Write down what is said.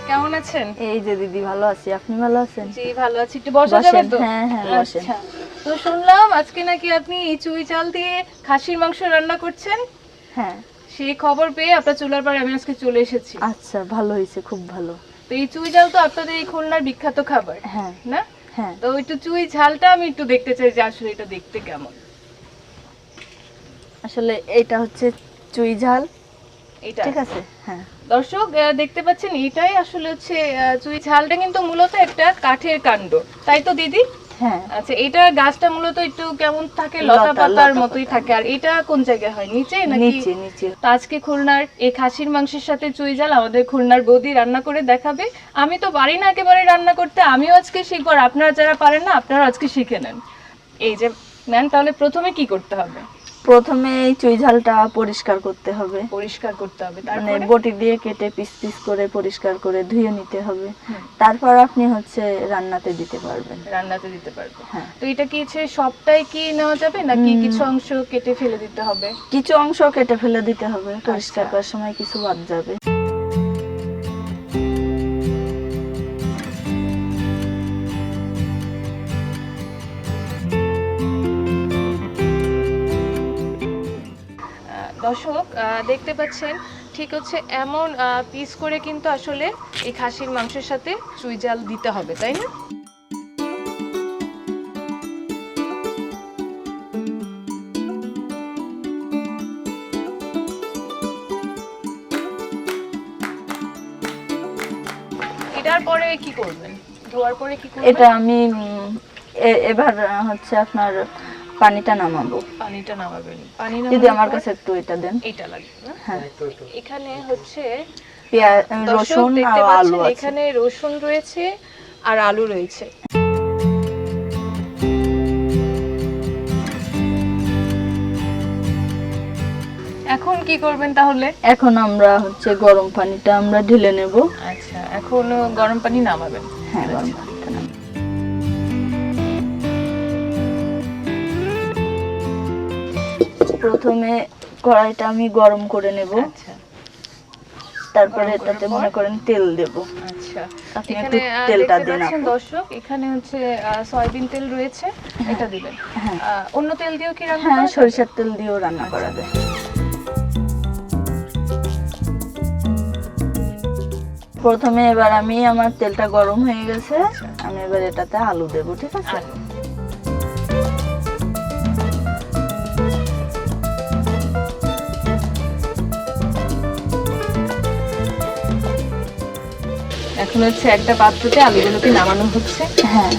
কেমন আছেন? এই যে দিদি ভালো আছি, আপনি ভালো আছেন? জি ভালো আছি। একটু বসা যাবে তো? হ্যাঁ হ্যাঁ বসেন। আচ্ছা। তো শুনলাম আজকে নাকি আপনি এই চুই চাল দিয়ে খাসির মাংস রান্না করছেন। হ্যাঁ। সেই খবর পেয়ে আপনার চুলার পাড়ে আমি আজকে চলে এসেছি। আচ্ছা, ভালো হয়েছে, খুব ভালো। তো এই চুই ঝাল তো আপনাদের এই খুলনার বিখ্যাত খাবার। হ্যাঁ না? হ্যাঁ। তো একটু চুই ঝালটা আমি একটু দেখতে চাই যে আসলে এটা দেখতে কেমন। আসলে এটা হচ্ছে চুই ঝাল, এটা ঠিক আছে? হ্যাঁ। দর্শক দেখতে পাচ্ছেন এটাই আসলে হচ্ছে চুই ঝালটা কিন্তু মূলত একটা কাঠের কাণ্ড, তাই তো দিদি? হ্যাঁ। আচ্ছা, এটা গাছটা মূলত একটু কেমন থাকে, লতা লতা পাতার লতা মতোই পাতা। থাকে। আর এটা কোন জায়গায় হয়, নিচে নাকি? নিচে নিচে। তো আজকে খুলনার এই খাসির মাংসের সাথে চুই ঝাল আমাদের খুলনার বৌদি রান্না করে দেখাবে। আমি তো পারি না একেবারে রান্না করতে, আমিও আজকে শিখবো। আর আপনারা যারা পারেন না আপনারা আজকে শিখে নেন। এই যে নেন, তাহলে প্রথমে কি করতে হবে? প্রথমে এই চুই ঝালটা পরিষ্কার করতে হবে, পরিষ্কার করতে হবে, মানে তারপরে বটি দিয়ে কেটে পিস পিস করে পরিষ্কার করে ধুয়ে নিতে হবে। তারপর আপনি হচ্ছে রান্নাতে দিতে পারবেন। রান্নাতে দিতে পারবো। হ্যাঁ। তো এটা কি সবটাই কি নেওয়া যাবে নাকি কিছু অংশ কেটে ফেলে দিতে হবে? কিছু অংশ কেটে ফেলে দিতে হবে, পরিষ্কার আচ্ছা। করার সময় কিছু বাদ যাবে। দর্শক দেখতে পাচ্ছেন ঠিক হচ্ছে এমন পিস করে কিন্তু আসলে এই খাসির মাংসের সাথে চুই ঝাল দিতে হবে, তাই না? এটার পরে কি করবেন? ধোয়ার পরে কি করবেন? এটা আমি এবার হচ্ছে আপনার পানিটা নামাবো। পানিটা নামাবেন। পানি যদি নামানোর আমার পর কাছে একটু এটা দেন। এটা লাগবে না? হ্যাঁ। এখানে হচ্ছে পেঁয়াজ, দর্শক রসুন দেখতে আর আলু পাচ্ছেন আছে। এখানে রসুন রয়েছে আর আলু রয়েছে। এখন কি করবেন তাহলে? এখন আমরা হচ্ছে গরম পানিটা আমরা ঢেলে নেব। আচ্ছা, এখন গরম পানি নামাবেন। হ্যাঁ, গরম পানিটা নামাবো। প্রথমে কড়াইটা আমি গরম করে নেব, আচ্ছা তারপরে গরম করার এটাতে পর? মনে করেন তেল দেব। আচ্ছা, আপনি এখানে একটু তেলটা দেখতে দিন পাচ্ছেন আপু। দর্শক, এখানে হচ্ছে সয়াবিন তেল রয়েছে, এটা দিবেন। হ্যাঁ। অন্য তেল দিয়েও কি রান্না হ্যাঁ, করা যাবে? সরিষার তেল দিয়েও রান্না করা যায়। প্রথমে এবার আমার তেলটা গরম হয়ে গেছে, আমি এবার এটাতে আলু দেব, ঠিক আছে? আলু। এখন হচ্ছে একটা পাত্রতে আলুগুলোকে নামানো হচ্ছে। হ্যাঁ।